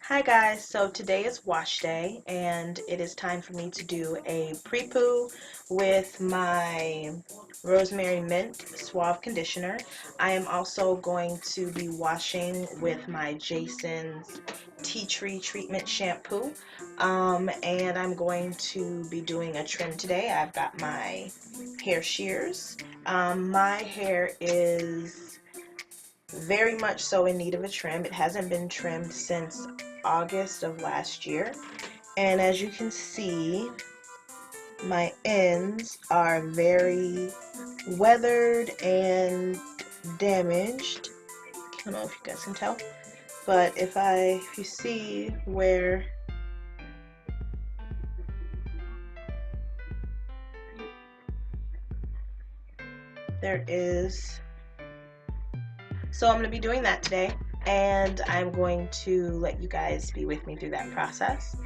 Hi guys, so today is wash day and it is time for me to do a pre-poo with my Rosemary Mint Suave conditioner. I am also going to be washing with my Jason's Tea Tree Treatment Shampoo, and I'm going to be doing a trim today. I've got my hair shears. My hair is very much so in need of a trim. It hasn't been trimmed since August of last year, and as you can see, my ends are very weathered and damaged. I don't know if you guys can tell, but if you see where there is, so I'm going to be doing that today, and I'm going to let you guys be with me through that process.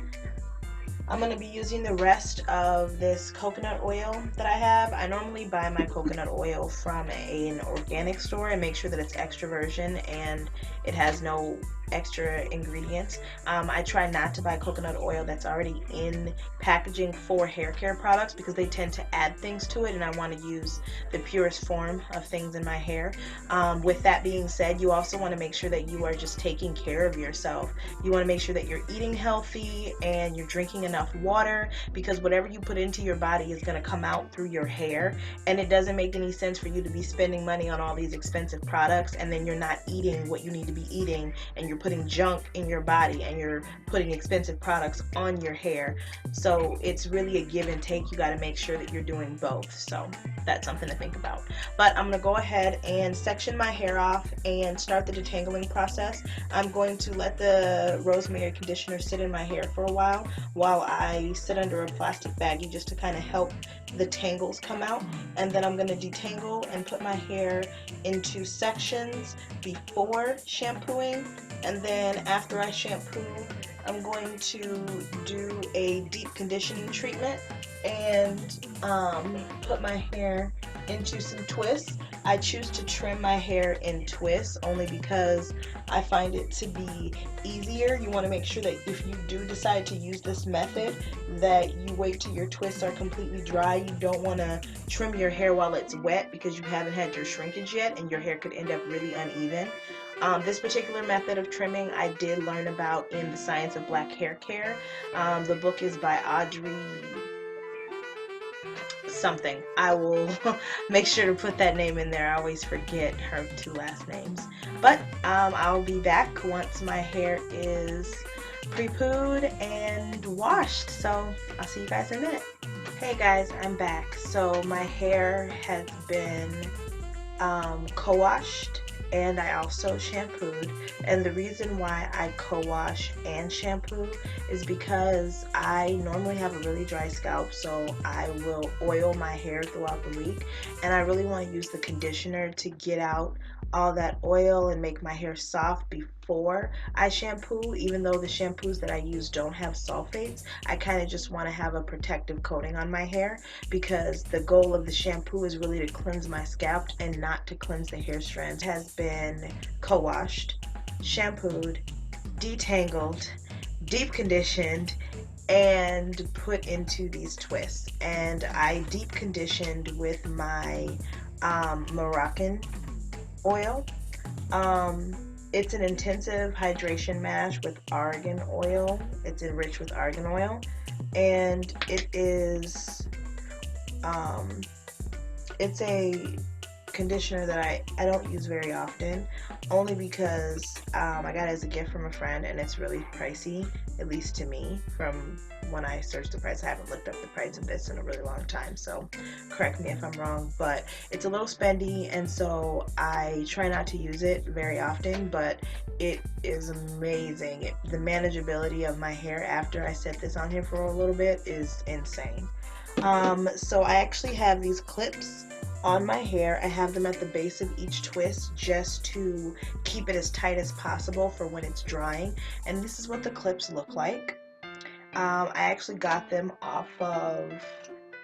I'm going to be using the rest of this coconut oil that I have. I normally buy my coconut oil from an organic store and make sure that it's extra virgin and it has no extra ingredients. I try not to buy coconut oil that's already in packaging for hair care products because they tend to add things to it, and I want to use the purest form of things in my hair. With that being said, you also want to make sure that you are just taking care of yourself. You want to make sure that you're eating healthy and you're drinking enough water, because whatever you put into your body is going to come out through your hair, and it doesn't make any sense for you to be spending money on all these expensive products and then you're not eating what you need to be eating, and you're putting junk in your body and you're putting expensive products on your hair. So it's really a give and take. You got to make sure that you're doing both. So that's something to think about. But I'm going to go ahead and section my hair off and start the detangling process. I'm going to let the rosemary conditioner sit in my hair for a while I sit under a plastic baggie just to kind of help the tangles come out. And then I'm going to detangle and put my hair into sections before shampooing, and then after I shampoo, I'm going to do a deep conditioning treatment and put my hair into some twists. I choose to trim my hair in twists only because I find it to be easier. You want to make sure that if you do decide to use this method, that you wait till your twists are completely dry. You don't want to trim your hair while it's wet because you haven't had your shrinkage yet and your hair could end up really uneven. This particular method of trimming I did learn about in The Science of Black Hair Care. The book is by Audrey something. I will make sure to put that name in there. I always forget her two last names. But I'll be back once my hair is pre-pooed and washed. So I'll see you guys in a minute. Hey guys, I'm back. So my hair has been co-washed and I also shampooed, and the reason why I co-wash and shampoo is because I normally have a really dry scalp, so I will oil my hair throughout the week, and I really want to use the conditioner to get out all that oil and make my hair soft before I shampoo. Even though the shampoos that I use don't have sulfates, I kind of just want to have a protective coating on my hair because the goal of the shampoo is really to cleanse my scalp and not to cleanse the hair strands. It has been co-washed, shampooed, detangled, deep conditioned, and put into these twists. And I deep conditioned with my Moroccan oil. It's an intensive hydration mash with argan oil. It's enriched with argan oil, and it is it's a conditioner that I don't use very often, only because I got it as a gift from a friend and it's really pricey, at least to me. From when I searched the price, I haven't looked up the price of this in a really long time, so correct me if I'm wrong, but it's a little spendy, and so I try not to use it very often, but it is amazing. The manageability of my hair after I set this on here for a little bit is insane. So I actually have these clips on my hair. I have them at the base of each twist just to keep it as tight as possible for when it's drying, and this is what the clips look like. I actually got them off of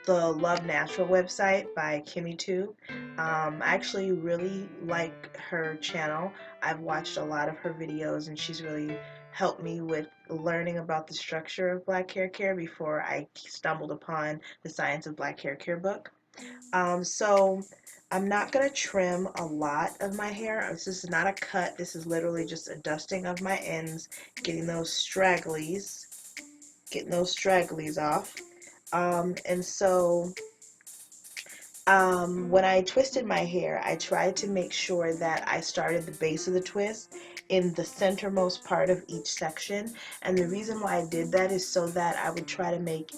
the Love Natural website by Kimmy Too. I actually really like her channel. I've watched a lot of her videos and she's really helped me with learning about the structure of black hair care before I stumbled upon the Science of Black Hair Care book. So I'm not going to trim a lot of my hair. This is not a cut. This is literally just a dusting of my ends, getting those stragglies off. And so when I twisted my hair, I tried to make sure that I started the base of the twist in the centermost part of each section. And the reason why I did that is so that I would try to make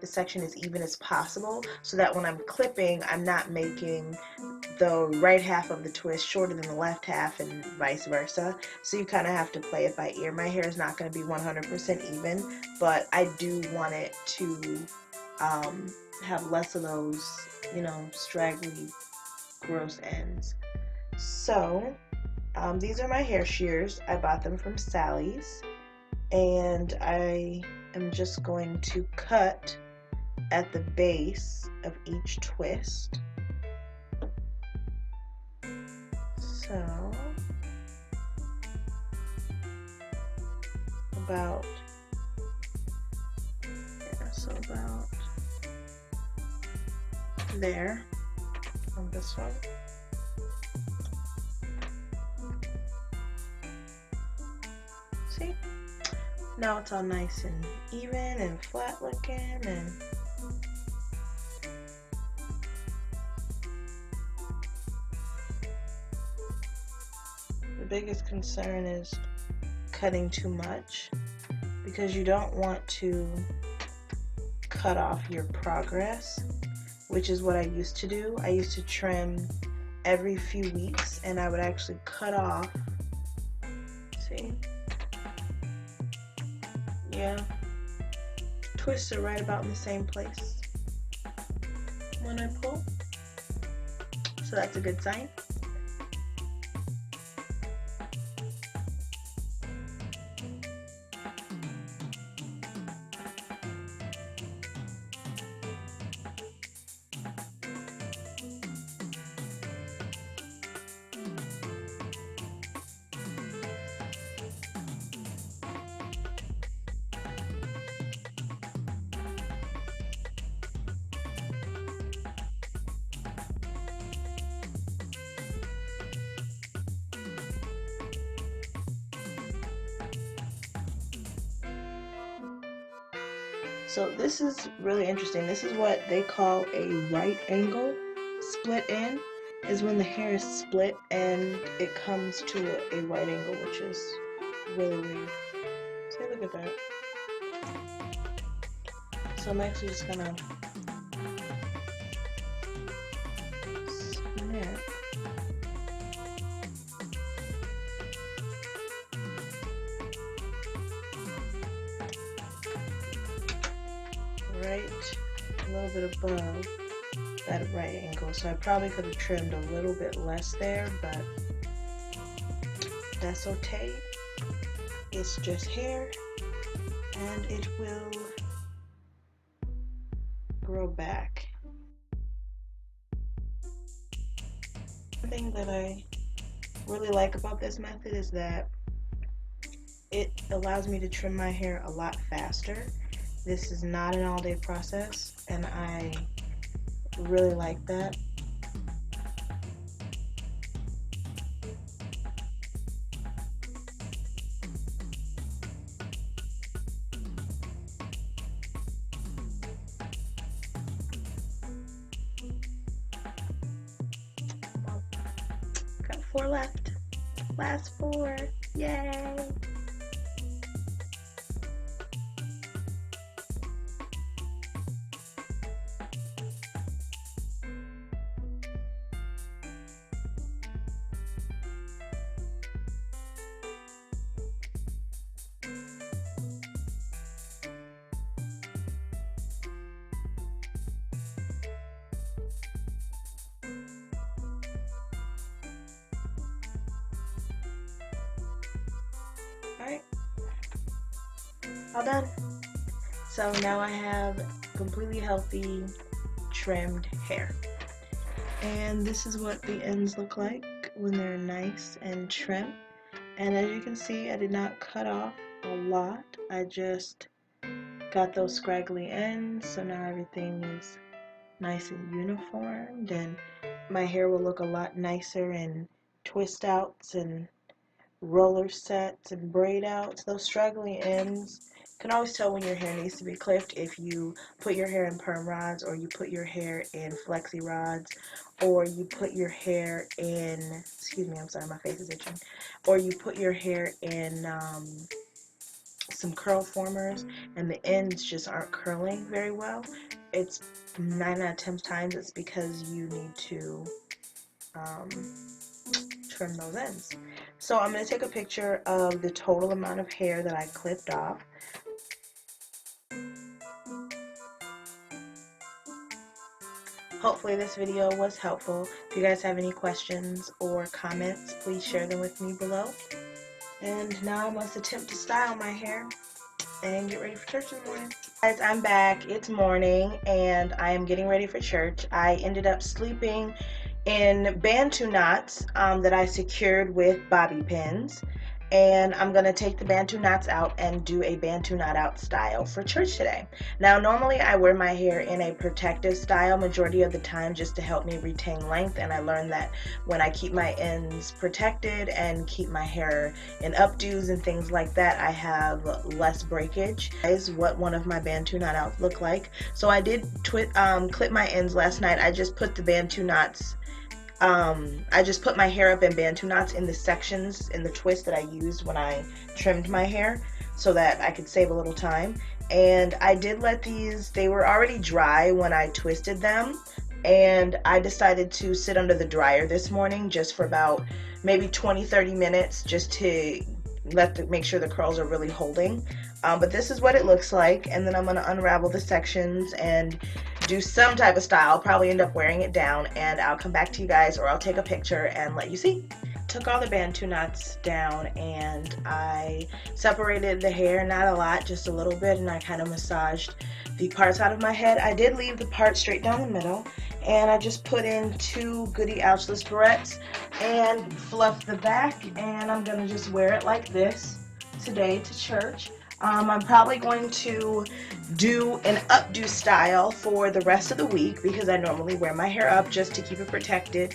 the section as even as possible, so that when I'm clipping, I'm not making the right half of the twist shorter than the left half and vice versa. So you kind of have to play it by ear. My hair is not going to be 100% even, but I do want it to have less of those, straggly, gross ends. So these are my hair shears. I bought them from Sally's, and I am just going to cut at the base of each twist. So about there on this one. See? Now it's all nice and even and flat looking, and the biggest concern is cutting too much, because you don't want to cut off your progress, which is what I used to do. I used to trim every few weeks, and I would actually cut off, see? Yeah, twists are right about in the same place when I pull, so that's a good sign. So this is really interesting. This is what they call a right angle split in, is when the hair is split and it comes to a right angle, which is really weird. See, look at that. So I'm actually just gonna snip right a little bit above that right angle. So I probably could have trimmed a little bit less there, but that's okay. It's just hair, and it will grow back. One thing that I really like about this method is that it allows me to trim my hair a lot faster. This is not an all-day process, and I really like that. Got 4 left. Last 4. Yay! Alright, all done. So now I have completely healthy, trimmed hair. And this is what the ends look like when they're nice and trim. And as you can see, I did not cut off a lot. I just got those scraggly ends, so now everything is nice and uniformed, and my hair will look a lot nicer in twist outs and roller sets and braid outs. Those straggly ends, you can always tell when your hair needs to be clipped if you put your hair in perm rods, or you put your hair in flexi rods, or you put your hair in, excuse me, I'm sorry, my face is itching, or you put your hair in some curl formers and the ends just aren't curling very well. It's 9 out of 10 times it's because you need to um, trim those ends. So I'm going to take a picture of the total amount of hair that I clipped off. Hopefully this video was helpful. If you guys have any questions or comments, please share them with me below. And now I must attempt to style my hair and get ready for church in the morning. Guys, I'm back. It's morning and I am getting ready for church. I ended up sleeping in bantu knots that I secured with bobby pins, and I'm gonna take the bantu knots out and do a bantu knot out style for church today. Now normally I wear my hair in a protective style majority of the time just to help me retain length, and I learned that when I keep my ends protected and keep my hair in updos and things like that, I have less breakage. This is what one of my bantu knot outs look like. So I did clip my ends last night. I just put the bantu knots I just put my hair up in bantu knots in the sections, in the twist that I used when I trimmed my hair so that I could save a little time. And I did let these, they were already dry when I twisted them, and I decided to sit under the dryer this morning just for about maybe 20-30 minutes just to make sure the curls are really holding. But this is what it looks like, and then I'm going to unravel the sections and do some type of style. I'll probably end up wearing it down, and I'll come back to you guys, or I'll take a picture and let you see. Took all the bantu knots down and I separated the hair, not a lot, just a little bit, and I kind of massaged the parts out of my head. I did leave the part straight down the middle, and I just put in 2 Goody Ouchless barrettes and fluffed the back, and I'm gonna just wear it like this today to church. I'm probably going to do an updo style for the rest of the week because I normally wear my hair up just to keep it protected.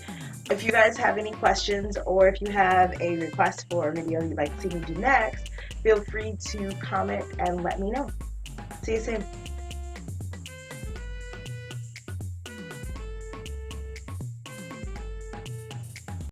If you guys have any questions, or if you have a request for a video you'd like to see me do next, feel free to comment and let me know. See you soon.